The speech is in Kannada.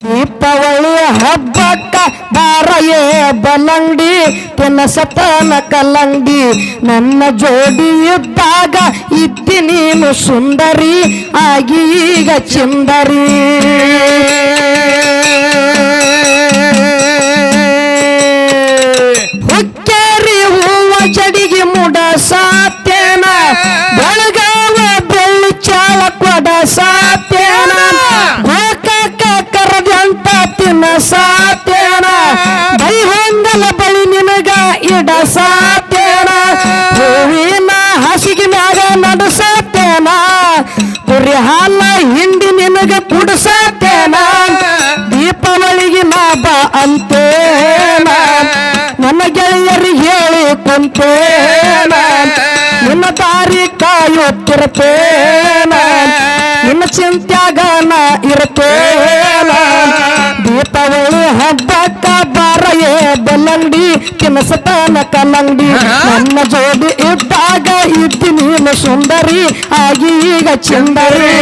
ದೀಪಾವಳಿ ಹಬ್ಬಕ್ಕ ಬಾರಯೇ ಬಲಂಡಿ ತಿನ್ನಸತನ ಕಲ್ಲಂಡಿ ನನ್ನ ಜೋಡಿ ಇದ್ದಾಗ ಇದ್ದಿ ನೀನು ಸುಂದರಿ ಆಗಿ ಈಗ ಚಿಂದರಿ ಹುಕ್ಕೇರಿ ಹೂವ ಜಡಿಗೆ ಮುಡಸಾತೇನ ಬೆಳಗಾವ ಬೆಳ್ಳಿ ಚಾಳ ಕೊಡಸಾತೇನ ಗೋಕಾಕ ಕರದಂತ ತಿನ್ನಸಾತೇನ ಬೈಹೊಂಗಲ ಬಳಿ ನಿನಗ ಇಡಸಾತೇನ ಹೂವಿನ ಹಾಸಿಗೆ ಮ್ಯಾಗ ನಡೆಸಾತೇನ ಕುರಿ ಹಾಲ ಹಿಂಡಿ ನಿನಗ ಕುಡಸಾತೇನ ದೀಪಾವಳಿಗೆ ನಾ ಬಾ ಅಂತೇನ ನನ್ನ ಗೆಳೆಯರಿಗೆ ಹೇಳಿ ಕುಂತೇನ ನಿನ್ನ ದಾರಿ ಕಾಯುತ್ತಿರ್ತೇನ ನಿನ್ನ ಚಿಂತ್ಯಾಗ ನಾ ಇರ್ತೇನ ದೀಪಾವಳಿ ಹಬ್ಬಕ್ಕ ಬಾರಯೇ ಬಲ್ಲಂಡಿ ತಿನ್ನಸತನ ಕಲ್ಲಂಡಿ ನನ್ನ ಜೋಡಿ ಇದ್ದಾಗ ಇದ್ದಿ ನೀನು ಸುಂದರಿ ಆಗಿ ಈಗ ಚಿಂದರಿ